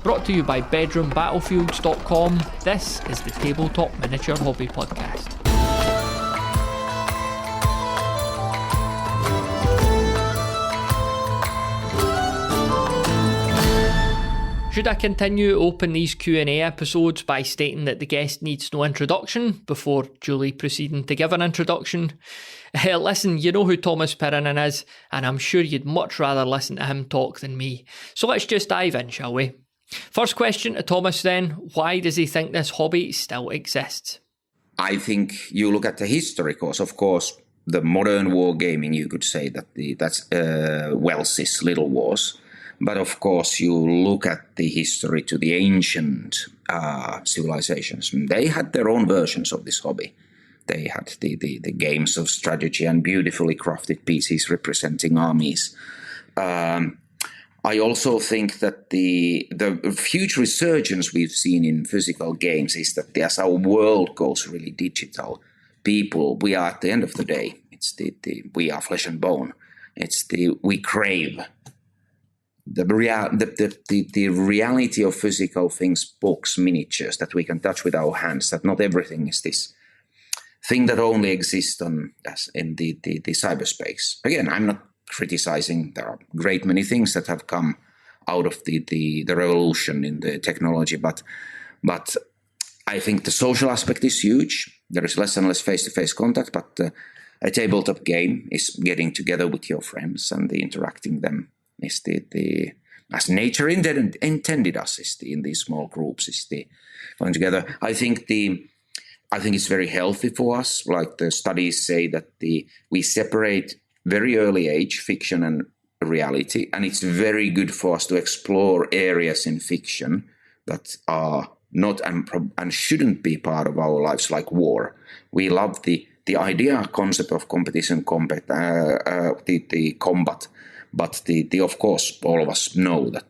Brought to you by BedroomBattlefields.com, this is the Tabletop Miniature Hobby Podcast. Should I continue to open these Q&A episodes by stating that the guest needs no introduction before duly proceeding to give an introduction? Listen, you know who Tuomas Pirinen is, and I'm sure you'd much rather listen to him talk than me. So let's just dive in, shall we? First question to Tuomas then, why does he think this hobby still exists? I think you look at the history, because of course the modern wargaming, you could say that that's Wells's Little Wars. But of course, you look at the history to the ancient civilizations. They had their own versions of this hobby. They had the games of strategy and beautifully crafted pieces representing armies. I also think that the huge resurgence we've seen in physical games is that as our world goes really digital, we are at the end of the day, we are flesh and bone. We crave. The reality of physical things, books, miniatures that we can touch with our hands, that not everything is this thing that only exists in the cyberspace. Again, I'm not criticizing. There are great many things that have come out of the revolution in the technology, but I think the social aspect is huge. There is less and less face-to-face contact, but a tabletop game is getting together with your friends and interacting them. Is as nature intended us in these small groups is going together. I think it's very healthy for us. Like the studies say that we separate very early age fiction and reality, and it's very good for us to explore areas in fiction that are not and shouldn't be part of our lives, like war. We love the concept of competition, the combat. But of course, all of us know that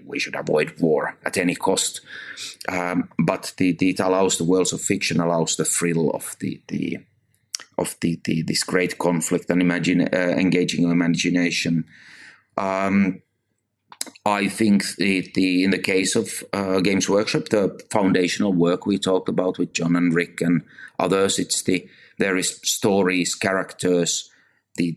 we should avoid war at any cost. But it allows the worlds of fiction, allows the thrill of this great conflict and engaging your imagination. I think in the case of Games Workshop, the foundational work we talked about with John and Rick and others, there is stories, characters. The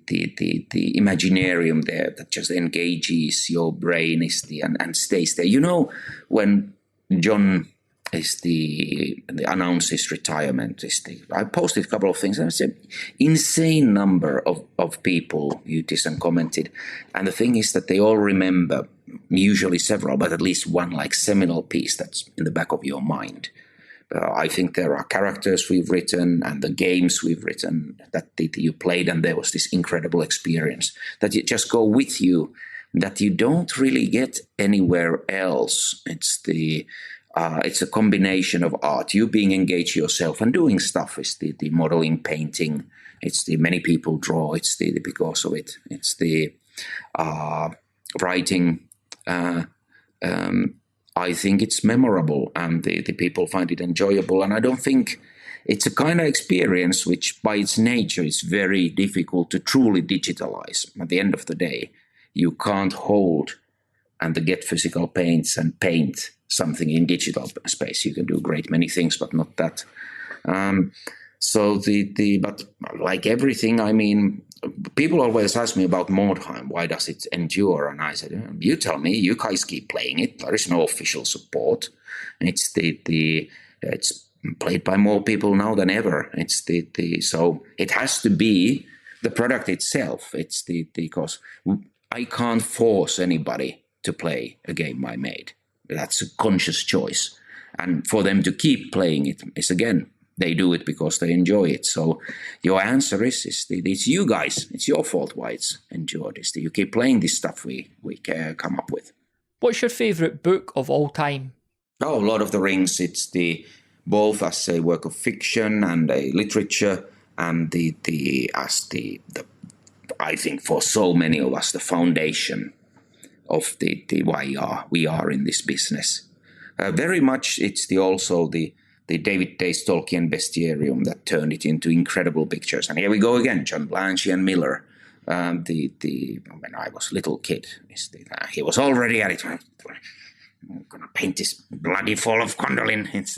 Imaginarium there that just engages your brain and stays there. You know, when John announced his retirement, I posted a couple of things, and it's an insane number of people used and commented. And the thing is that they all remember, usually several, but at least one like seminal piece that's in the back of your mind. I think there are characters we've written and the games we've written that you played, and there was this incredible experience that you just go with you, that you don't really get anywhere else. It's a combination of art, you being engaged yourself and doing stuff. It's the modeling, painting. It's the many people draw. It's because of it. It's the writing. I think it's memorable and the people find it enjoyable. And I don't think it's a kind of experience which by its nature is very difficult to truly digitalize. At the end of the day, you can't hold and get physical paints and paint something in digital space. You can do great many things, but not that. But like everything, I mean, people always ask me about Mordheim. Why does it endure? And I said, you tell me. You guys keep playing it. There is no official support. It's it's played by more people now than ever. So it has to be the product itself. Because I can't force anybody to play a game I made. That's a conscious choice, and for them to keep playing it is again. They do it because they enjoy it. So your answer is it's you guys. It's your fault why it's endured. You keep playing this stuff we come up with. What's your favourite book of all time? Oh, Lord of the Rings. It's both as a work of fiction and a literature, and I think for so many of us the foundation of why we are in this business. Very much it's also the David Day's Tolkien bestiarium that turned it into incredible pictures. And here we go again, John Blanche and Miller. When I was a little kid, he was already at it. I'm gonna paint this bloody fall of Gondolin. It's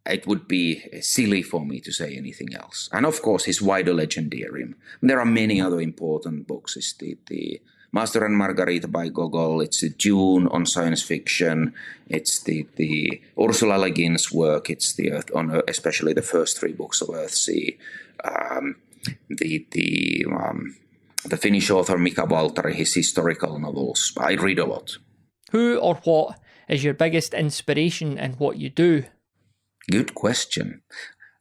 it would be silly for me to say anything else. And of course, his wider legendarium. There are many other important books. It's the Master and Margarita by Gogol. It's the Dune on science fiction. It's the Ursula Le Guin's work. It's the Earth on especially the first 3 books of Earthsea. The Finnish author Mika Waltari, his historical novels. I read a lot. Who or what is your biggest inspiration in what you do? Good question.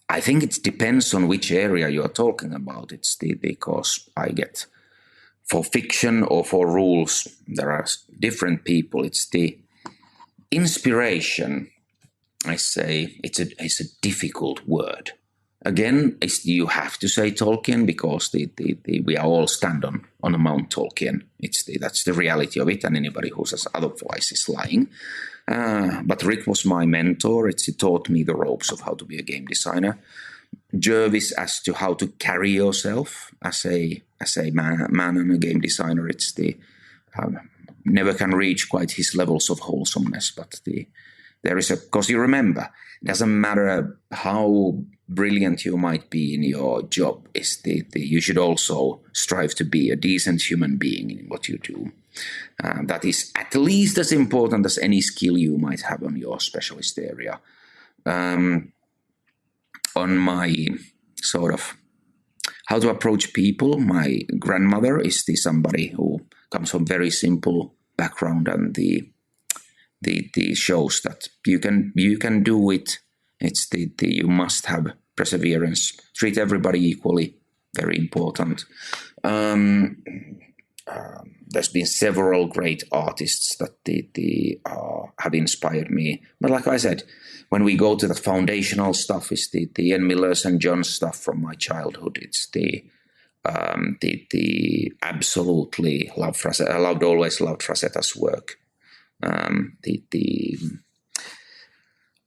I think it depends on which area you're talking about. Because I get, for fiction or for rules, there are different people. It's the inspiration. I say it's a difficult word. Again, you have to say Tolkien because we are all stand on a Mount Tolkien. That's the reality of it, and anybody who says otherwise is lying. But Rick was my mentor. He taught me the ropes of how to be a game designer. Jervis as to how to carry yourself as a man and a game designer. It's never can reach quite his levels of wholesomeness, but there is because you remember, it doesn't matter how brilliant you might be in your job, you should also strive to be a decent human being in what you do. That is at least as important as any skill you might have on your specialist area. On my sort of how to approach people, my grandmother is somebody who comes from very simple background, and the shows that you can do it. It's you must have perseverance. Treat everybody equally. Very important. There's been several great artists that have inspired me. But like I said, when we go to the foundational stuff, is the Ian Miller's and John's stuff from my childhood. It's the absolutely always loved Frazetta's work.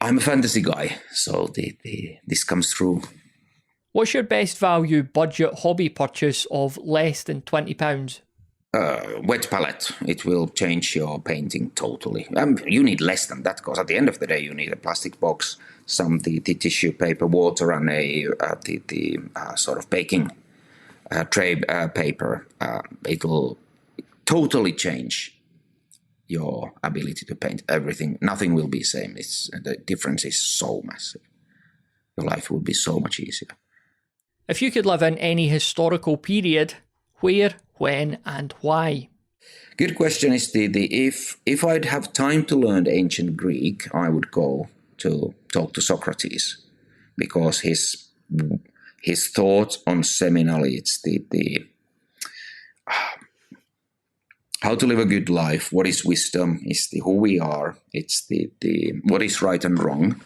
I'm a fantasy guy, so this comes through. What's your best value budget hobby purchase of less than £20? Wet palette. It will change your painting totally. You need less than that, because at the end of the day, you need a plastic box, some the tissue paper, water, and a sort of baking tray paper. It'll totally change your ability to paint everything. Nothing will be the same. The difference is so massive. Your life will be so much easier. If you could live in any historical period, where, when, and why? Good question. Is if I'd have time to learn ancient Greek, I would go to talk to Socrates, because his thought on seminally, it's how to live a good life, what is wisdom, is who we are, it's what is right and wrong.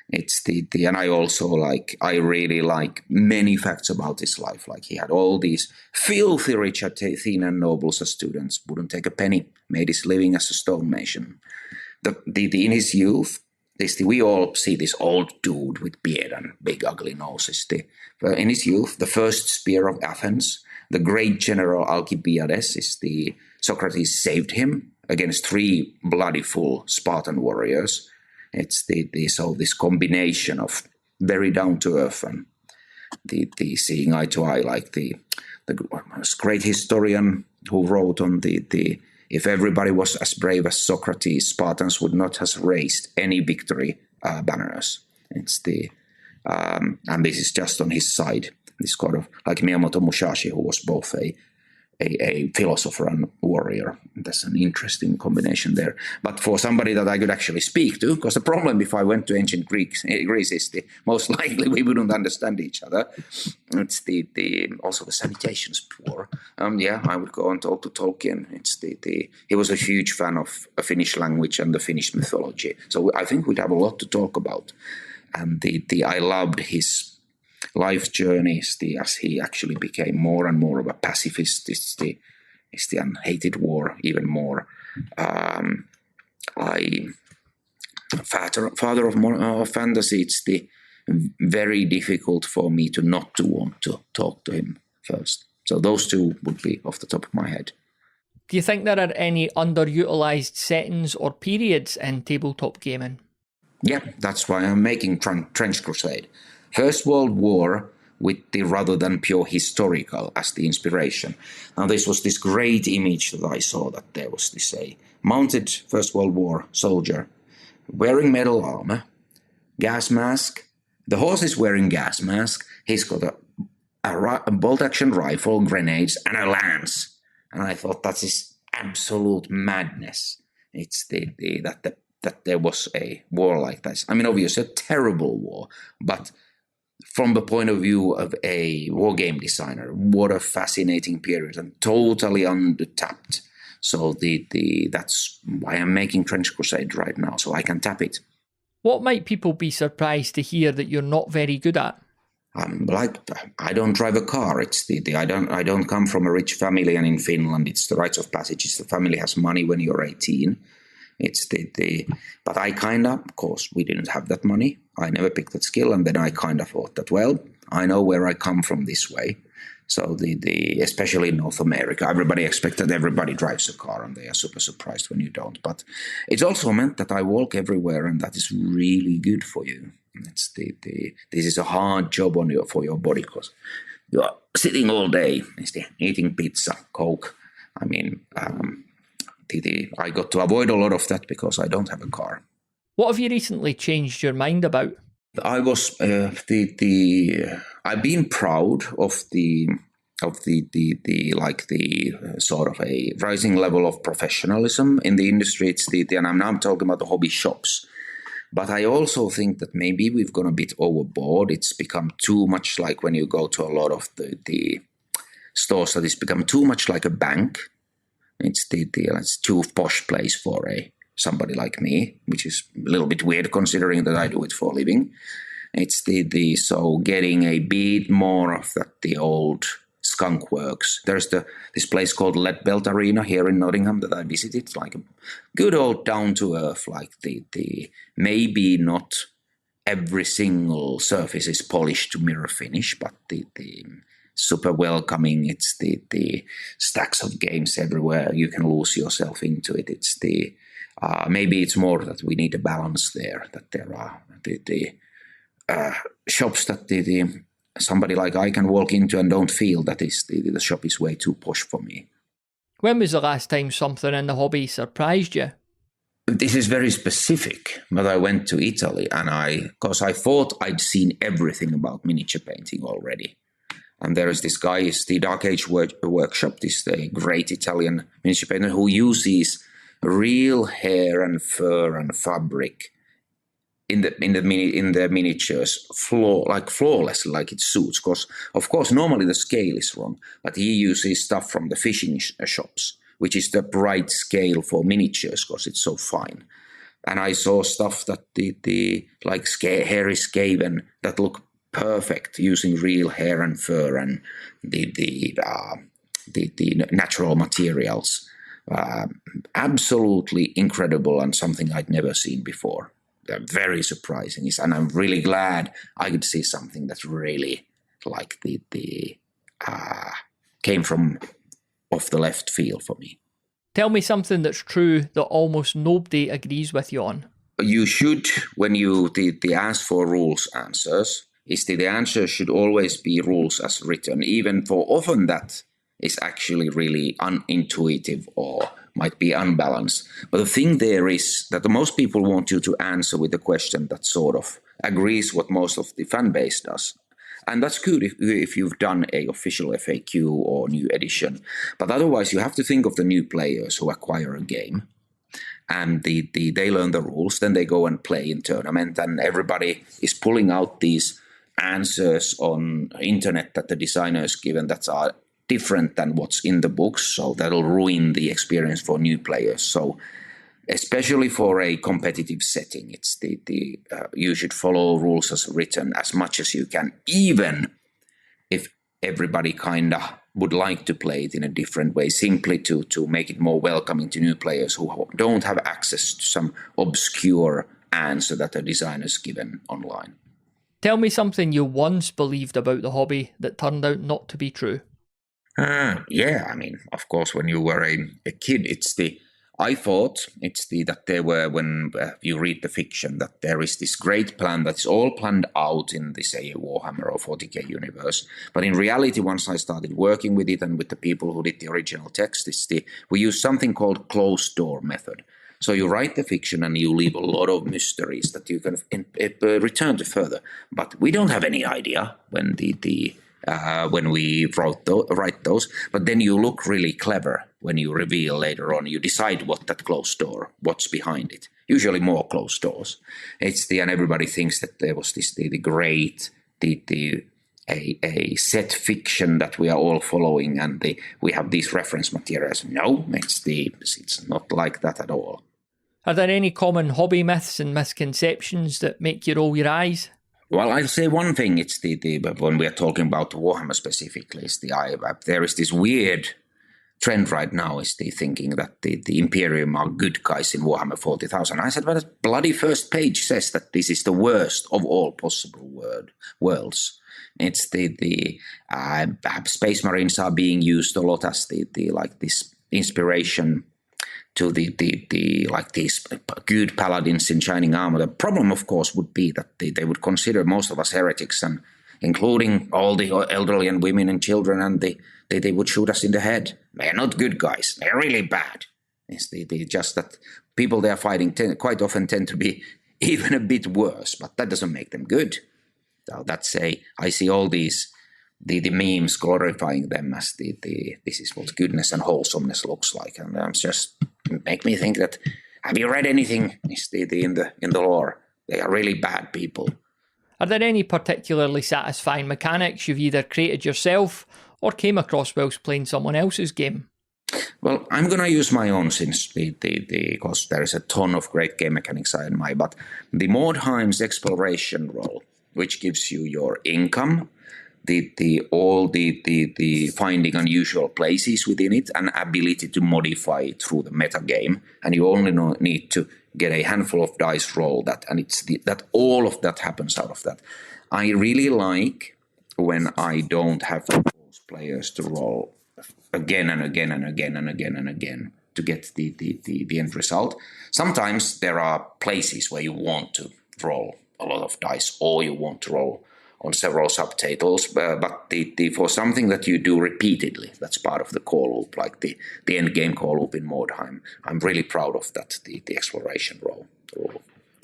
It's and I really like many facts about his life. Like, he had all these filthy rich Athenian nobles as students, wouldn't take a penny, made his living as a stonemason. In his youth, we all see this old dude with beard and big ugly noses. In his youth, the first spear of Athens, the great general Alcibiades, Socrates saved him against 3 bloody full Spartan warriors. It's this combination of very down to earth and the seeing eye to eye, like the great historian who wrote on if everybody was as brave as Socrates, Spartans would not have raised any victory banners. It's and this is just on his side. This kind of like Miyamoto Musashi, who was both a philosopher and warrior. That's an interesting combination there. But for somebody that I could actually speak to, because the problem if I went to ancient Greece is most likely we wouldn't understand each other. It's also the salutations poor. I would go and talk to Tolkien. It's he was a huge fan of a Finnish language and the Finnish mythology. So I think we'd have a lot to talk about. And I loved his life journey, as he actually became more and more of a pacifist. It's the unhated war even more. Father of fantasy. It's very difficult for me not to want to talk to him first. So those two would be off the top of my head. Do you think there are any underutilised settings or periods in tabletop gaming? Yeah, that's why I'm making Trench Crusade. First World War with the rather than pure historical as the inspiration. Now this was this great image that I saw, that there was this mounted First World War soldier wearing metal armor, gas mask. The horse is wearing gas mask. He's got a bolt-action rifle, grenades, and a lance. And I thought that is absolute madness. It's that there was a war like this. I mean, obviously a terrible war, but from the point of view of a war game designer, what a fascinating period and totally undertapped. So that's why I'm making Trench Crusade right now, so I can tap it. What might people be surprised to hear that you're not very good at? I don't drive a car. It's I don't come from a rich family, and in Finland it's the rites of passage. It's the family has money when you're 18. It's but I of course, we didn't have that money. I never picked that skill, and then I kind of thought that, well, I know where I come from this way. So especially in North America, everybody expected everybody drives a car, and they are super surprised when you don't. But it's also meant that I walk everywhere, and that is really good for you. It's this is a hard job for your body, because you are sitting all day, eating pizza, Coke. I mean, I got to avoid a lot of that because I don't have a car. What have you recently changed your mind about? I was I've been proud of the sort of a rising level of professionalism in the industry. It's and I'm now talking about the hobby shops. But I also think that maybe we've gone a bit overboard. It's become too much like when you go to a lot of the stores, that it's become too much like a bank. It's it's too posh place for somebody like me, which is a little bit weird considering that I do it for a living. It's so getting a bit more of the old skunk works. There's this place called Lead Belt Arena here in Nottingham that I visited. It's like a good old down to earth, like the maybe not every single surface is polished to mirror finish, but the super welcoming. It's the stacks of games everywhere. You can lose yourself into it. It's maybe it's more that we need a balance there, that there are the shops that somebody like I can walk into and don't feel that the shop is way too posh for me. When was the last time something in the hobby surprised you? This is very specific, but I went to Italy because I thought I'd seen everything about miniature painting already. And there is this guy, it's the Dark Age Workshop, this great Italian miniature painter who uses real hair and fur and fabric in the miniatures, flawlessly, like it suits. Because of course, normally the scale is wrong, but he uses stuff from the fishing shops, which is the right scale for miniatures because it's so fine. And I saw stuff that the hairy skaven that look perfect using real hair and fur and the natural materials. Absolutely incredible and something I'd never seen before. They're very surprising, and I'm really glad I could see something that really like came from off the left field for me. Tell me something that's true that almost nobody agrees with you on. You should, when you ask for rules answers, the answer should always be rules as written, even for often that is actually really unintuitive or might be unbalanced. But the thing there is that the most people want you to answer with a question that sort of agrees what most of the fan base does. And that's good if you've done a official FAQ or new edition. But otherwise, you have to think of the new players who acquire a game. And they learn the rules, then they go and play in tournament, and everybody is pulling out these answers on internet that the designers given that are different than what's in the books, so that'll ruin the experience for new players. So especially for a competitive setting, it's you should follow rules as written as much as you can, even if everybody kind of would like to play it in a different way, simply to make it more welcoming to new players who don't have access to some obscure answer that a designer's given online. Tell me something you once believed about the hobby that turned out not to be true. Yeah, I mean, of course, when you were a kid, I thought that there were, when you read the fiction, that there is this great plan that's all planned out in the, say, Warhammer or 40k universe. But in reality, once I started working with it and with the people who did the original text, we use something called closed door method. So you write the fiction and you leave a lot of mysteries that you can return to further. But we don't have any idea when when we write those. But then you look really clever when you reveal later on. You decide what that closed door, what's behind it. Usually more closed doors. And everybody thinks that there was the great a set fiction that we are all following, and we have these reference materials. No, it's not like that at all. Are there any common hobby myths and misconceptions that make you roll your eyes? Well, I'll say one thing. It's when we are talking about Warhammer specifically, there is this weird trend right now, is the thinking that the Imperium are good guys in Warhammer 40,000. I said, well, the bloody first page says that this is the worst of all possible worlds. It's the Space Marines are being used a lot as like this inspiration to like these good paladins in shining armor. The problem, of course, would be that they would consider most of us heretics, and including all the elderly and women and children, and they would shoot us in the head. They're not good guys. They're really bad. It's just that people they are fighting quite often tend to be even a bit worse, but that doesn't make them good. So I see all these the memes glorifying them as this is what goodness and wholesomeness looks like, and just make me think that, have you read anything in the lore? They are really bad people. Are there any particularly satisfying mechanics you've either created yourself or came across whilst playing someone else's game? Well, I'm going to use my own, since because there is a ton of great game mechanics I admire, but the Mordheim's exploration role, which gives you your income, all the finding unusual places within it, and ability to modify it through the meta game, and you only need to get a handful of dice roll that, and it's that all of that happens out of that. I really like when I don't have to force players to roll again and again and again and again and again to get the end result. Sometimes there are places where you want to roll a lot of dice, or you want to roll on several subtotals, but for something that you do repeatedly, that's part of the core loop, like the end game core loop in Mordheim. I'm really proud of that, the exploration role.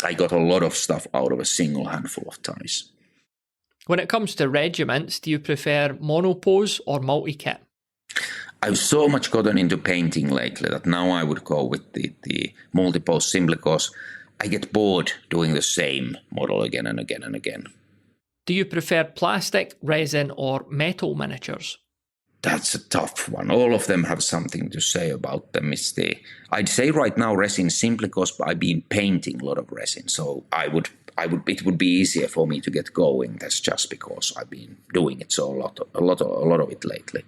I got a lot of stuff out of a single handful of dice. When it comes to regiments, do you prefer monopose or multi-kit? I've so much gotten into painting lately that now I would go with the multi-pose, simply because I get bored doing the same model again and again and again. Do you prefer plastic, resin, or metal miniatures? That's a tough one. All of them have something to say about them. I'd say right now resin, simply because I've been painting a lot of resin, so it would be easier for me to get going. That's just because I've been doing it so a lot of it lately.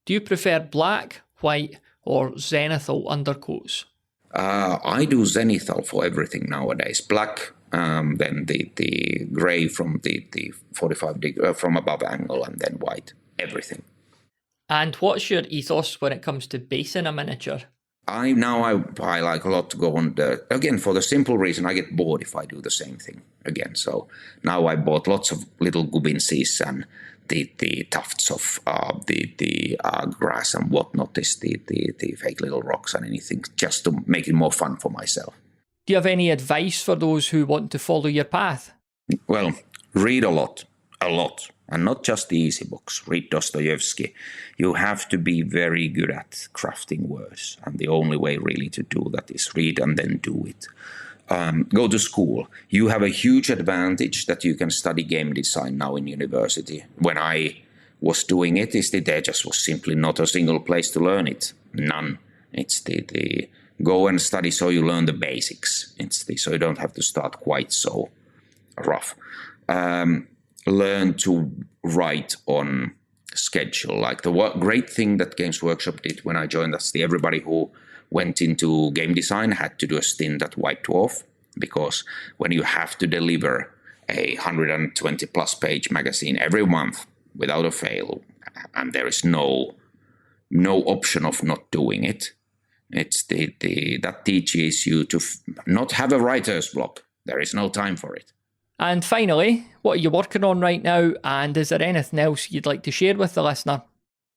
Do you prefer black, white, or zenithal undercoats? I do zenithal for everything nowadays. Black, then the grey from the 45 from above angle, and then white. Everything. And what's your ethos when it comes to basing a miniature? I like a lot to go on again, for the simple reason I get bored if I do the same thing again. So now I bought lots of little gubbinses and the tufts of the grass and whatnot, is the fake little rocks and anything, just to make it more fun for myself. Do you have any advice for those who want to follow your path? Well, read a lot, and not just the easy books. Read Dostoevsky. You have to be very good at crafting words, and the only way really to do that is read and then do it. Go to school. You have a huge advantage that you can study game design now in university. When I was doing it, there just was simply not a single place to learn it. None. It's the go and study so you learn the basics. So you don't have to start quite so rough. Learn to write on schedule. Like the great thing that Games Workshop did when I joined us, everybody who went into game design had to do a stint at White Dwarf, because when you have to deliver a 120 plus page magazine every month without a fail, and there is no option of not doing it. It's that teaches you to not have a writer's block. There is no time for it. And finally, what are you working on right now? And is there anything else you'd like to share with the listener?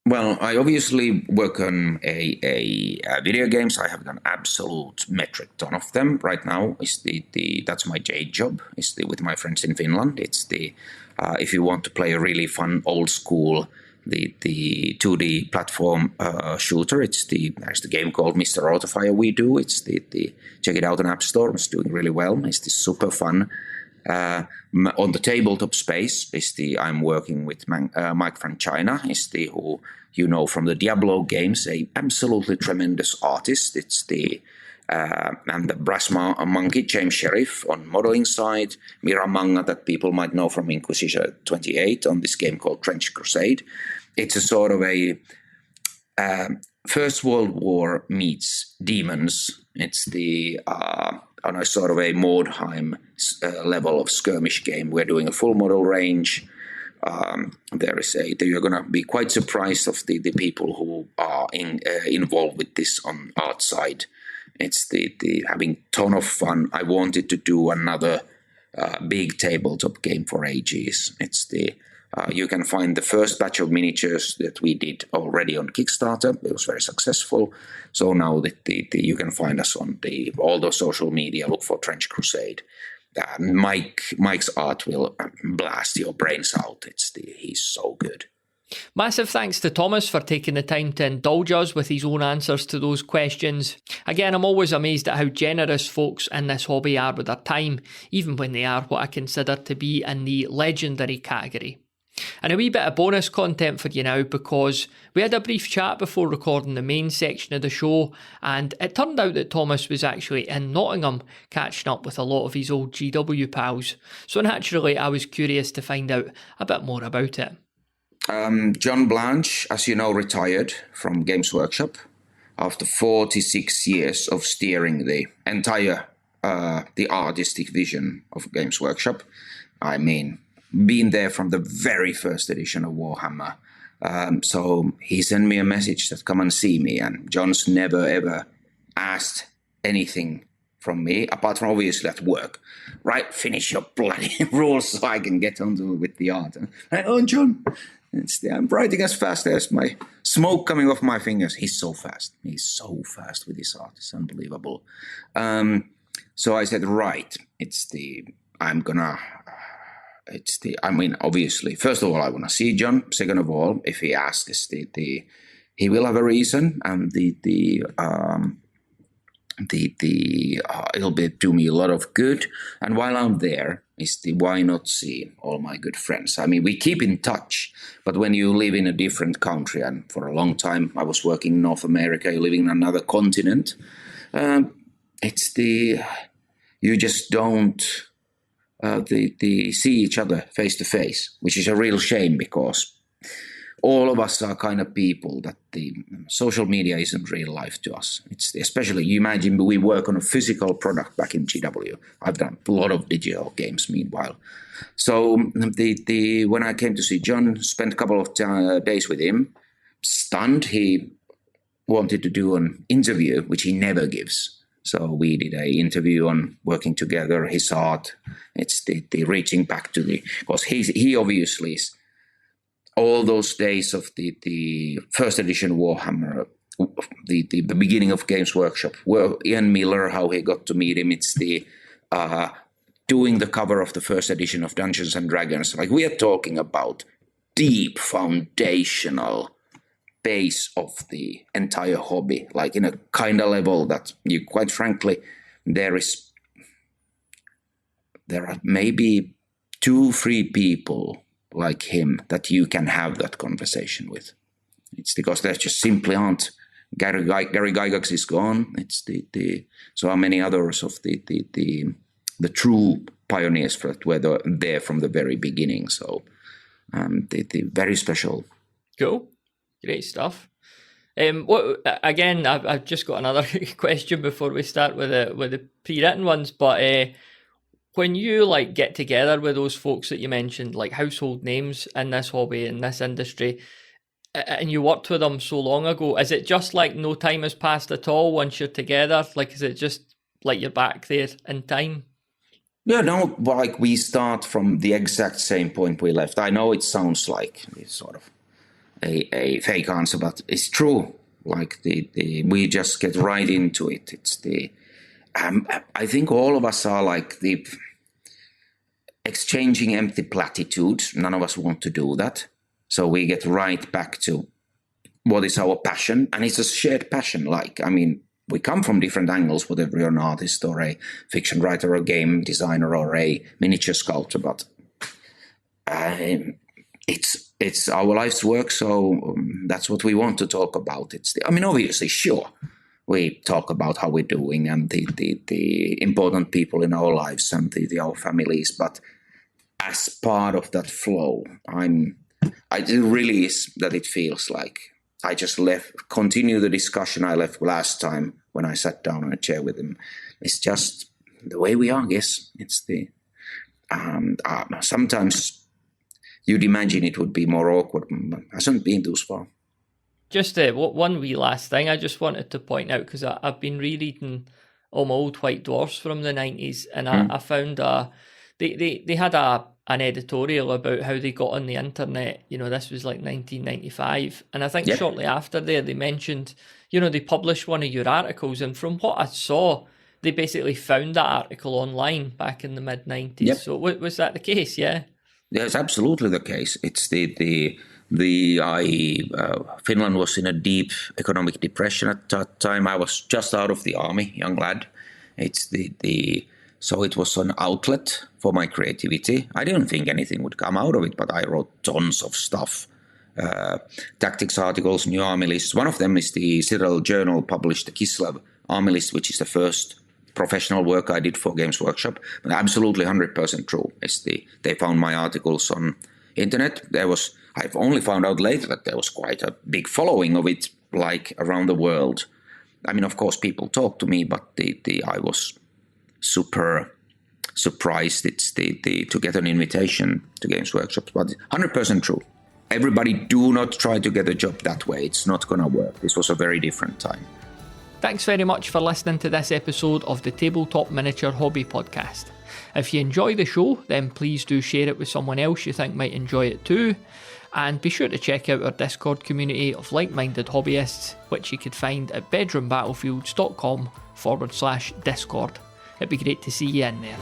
Well, I obviously work on a video games. I have an absolute metric ton of them right now. That's my day job. With my friends in Finland. If you want to play a really fun old school the 2D platform shooter. There's the game called Mr. Autofire we do. Check it out on App Store. It's doing really well. It's super fun. On the tabletop space I'm working with Mike from China, who you know from the Diablo games, a absolutely tremendous artist. And the Brass Monkey, James Sheriff on modeling side, Mira Manga that people might know from Inquisition 28 on this game called Trench Crusade. It's a sort of a First World War meets Demons. It's on a sort of a Mordheim level of skirmish game. We're doing a full model range. You're going to be quite surprised of the people who are involved with this on art side. It's the having ton of fun. I wanted to do another big tabletop game for ages. You can find the first batch of miniatures that we did already on Kickstarter. It was very successful. So now you can find us on all the social media. Look for Trench Crusade. Mike's art will blast your brains out. He's so good. Massive thanks to Tuomas for taking the time to indulge us with his own answers to those questions. Again, I'm always amazed at how generous folks in this hobby are with their time, even when they are what I consider to be in the legendary category. And a wee bit of bonus content for you now, because we had a brief chat before recording the main section of the show, and it turned out that Tuomas was actually in Nottingham catching up with a lot of his old GW pals. So naturally, I was curious to find out a bit more about it. John Blanche, as you know, retired from Games Workshop after 46 years of steering the entire the artistic vision of Games Workshop. I mean, been there from the very first edition of Warhammer. So he sent me a message that come and see me, and John's never ever asked anything from me, apart from obviously at work. Right, finish your bloody rules so I can get on with the art. And John, I'm writing as fast as my smoke coming off my fingers. He's so fast. He's so fast with his art. It's unbelievable. So I said, right, obviously, first of all, I want to see John. Second of all, if he asks, he will have a reason, and it'll do me a lot of good. And while I'm there, why not see all my good friends? I mean, we keep in touch, but when you live in a different country, and for a long time I was working in North America, you live in another continent, you just don't see each other face to face, which is a real shame, because all of us are kind of people that the social media isn't real life to us. It's especially, you imagine we work on a physical product back in GW. I've done a lot of digital games meanwhile. So when I came to see John, spent a couple of days with him, stunned. He wanted to do an interview, which he never gives. So we did an interview on working together, his art. It's the reaching back to because he obviously is, all those days of the first edition Warhammer, the beginning of Games Workshop, where Ian Miller, how he got to meet him, it's doing the cover of the first edition of Dungeons and Dragons. Like, we are talking about deep foundational base of the entire hobby, like in a kind of level that you, quite frankly, there are maybe 2-3 people like him that you can have that conversation with. It's because there just simply aren't. Gary Gygax is gone. It's so how many others of the true pioneers that were there from the very beginning. So the very special. Cool, great stuff. I've just got another question before we start with the pre-written ones, but. When you get together with those folks that you mentioned, like household names in this hobby, in this industry, and you worked with them so long ago, is it just like no time has passed at all once you're together? Like, is it just like you're back there in time? Yeah, no, like we start from the exact same point we left. I know it sounds like it's sort of a fake answer, but it's true. Like we just get right into it. It's I think all of us are like the exchanging empty platitudes. None of us want to do that. So we get right back to what is our passion. And it's a shared passion. Like, I mean, we come from different angles, whether you're an artist or a fiction writer or a game designer or a miniature sculptor, but it's our life's work, so that's what we want to talk about. Obviously, sure, we talk about how we're doing and the important people in our lives and our families, but as part of that flow, it really is that it feels like I just continue the discussion I left last time when I sat down on a chair with him. It's just the way we are, I guess. It's sometimes you'd imagine it would be more awkward, but it hasn't been thus far. Just one wee last thing I just wanted to point out, because I've been rereading all my old White Dwarfs from the 90s, and I found they had an editorial about how they got on the internet. This was like 1995, and I think shortly after there they mentioned, they published one of your articles, and from what I saw, they basically found that article online back in the mid-90s. Yep. So was that the case? Yeah. Yeah, it's absolutely the case. It's Finland was in a deep economic depression at that time. I was just out of the army, young lad. So it was an outlet for my creativity. I didn't think anything would come out of it, but I wrote tons of stuff. Tactics articles, new army lists. One of them is the Cyril Journal published the Kislev army list, which is the first professional work I did for Games Workshop. But absolutely 100% true. They found my articles on internet. I've only found out later that there was quite a big following of it, like around the world. I mean, of course, people talk to me, but I was super surprised to get an invitation to Games Workshop. But 100% true. Everybody do not try to get a job that way. It's not going to work. This was a very different time. Thanks very much for listening to this episode of the Tabletop Miniature Hobby Podcast. If you enjoy the show, then please do share it with someone else you think might enjoy it too. And be sure to check out our Discord community of like-minded hobbyists, which you could find at bedroombattlefields.com/Discord. It'd be great to see you in there.